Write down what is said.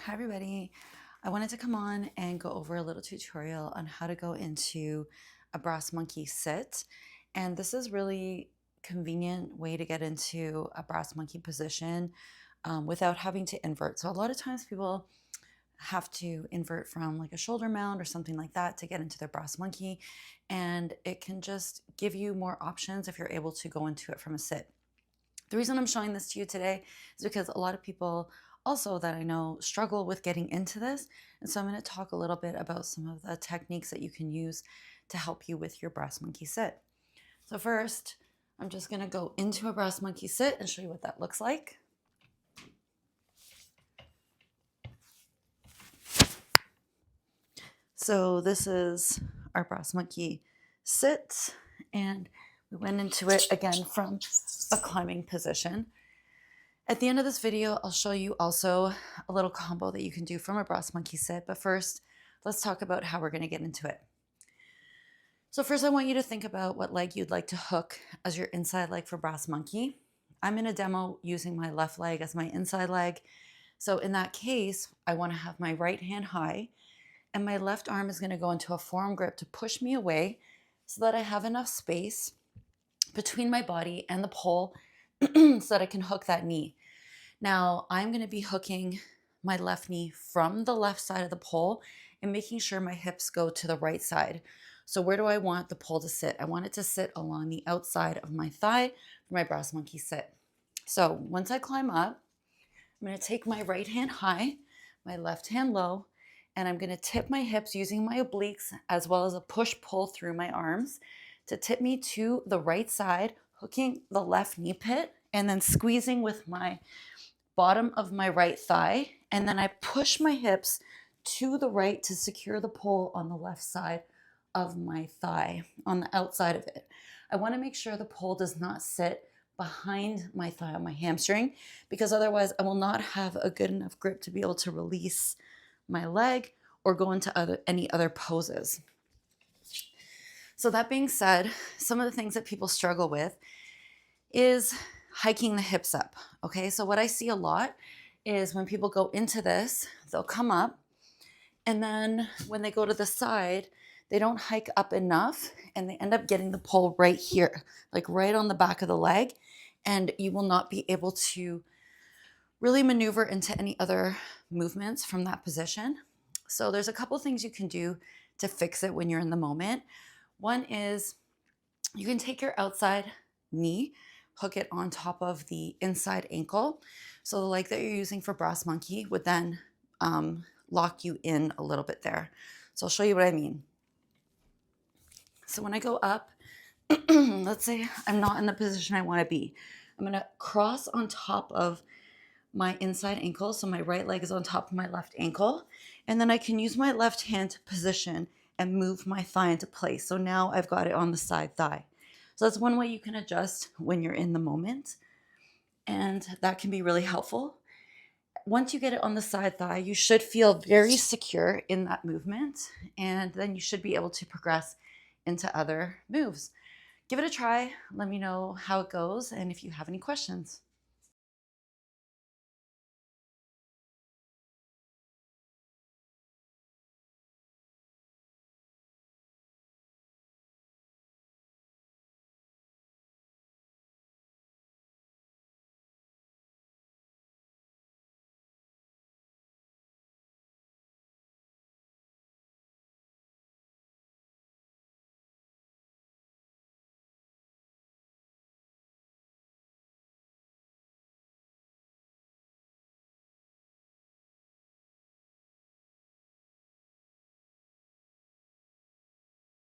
Hi everybody. I wanted to come on and go over a little tutorial on how to go into a brass monkey sit. And this is really convenient way to get into a brass monkey position without having to invert. So a lot of times people have to invert from like a shoulder mount or something like that to get into their brass monkey. And it can just give you more options if you're able to go into it from a sit. The reason I'm showing this to you today is because a lot of people also that I know struggle with getting into this. And so I'm going to talk a little bit about some of the techniques that you can use to help you with your brass monkey sit. So first, I'm just going to go into a brass monkey sit and show you what that looks like. So this is our brass monkey sit, and we went into it again from a climbing position. At the end of this video, I'll show you also a little combo that you can do from a brass monkey sit, but first, let's talk about how we're gonna get into it. So first I want you to think about what leg you'd like to hook as your inside leg for brass monkey. I'm in a demo using my left leg as my inside leg. So in that case, I wanna have my right hand high and my left arm is gonna go into a forearm grip to push me away so that I have enough space between my body and the pole so that I can hook that knee. Now I'm going to be hooking my left knee from the left side of the pole and making sure my hips go to the right side. So where do I want the pole to sit? I want it to sit along the outside of my thigh for my brass monkey sit. So once I climb up, I'm going to take my right hand high, my left hand low, and I'm going to tip my hips using my obliques as well as a push-pull through my arms to tip me to the right side, hooking the left knee pit and then squeezing with my bottom of my right thigh. And then I push my hips to the right to secure the pole on the left side of my thigh, on the outside of it. I want to make sure the pole does not sit behind my thigh on my hamstring, because otherwise I will not have a good enough grip to be able to release my leg or go into any other poses. So that being said, some of the things that people struggle with is hiking the hips up. Okay, so what I see a lot is when people go into this, they'll come up, and then when they go to the side, they don't hike up enough and they end up getting the pole right here, like right on the back of the leg, and you will not be able to really maneuver into any other movements from that position. So there's a couple things you can do to fix it when you're in the moment. One is you can take your outside knee, hook it on top of the inside ankle. So the leg that you're using for brass monkey would then lock you in a little bit there. So I'll show you what I mean. So when I go up, let's say I'm not in the position I want to be. I'm going to cross on top of my inside ankle. So my right leg is on top of my left ankle. And then I can use my left hand to position and move my thigh into place. So now I've got it on the side thigh. So that's one way you can adjust when you're in the moment. And that can be really helpful. Once you get it on the side thigh, you should feel very secure in that movement. And then you should be able to progress into other moves. Give it a try. Let me know how it goes and if you have any questions.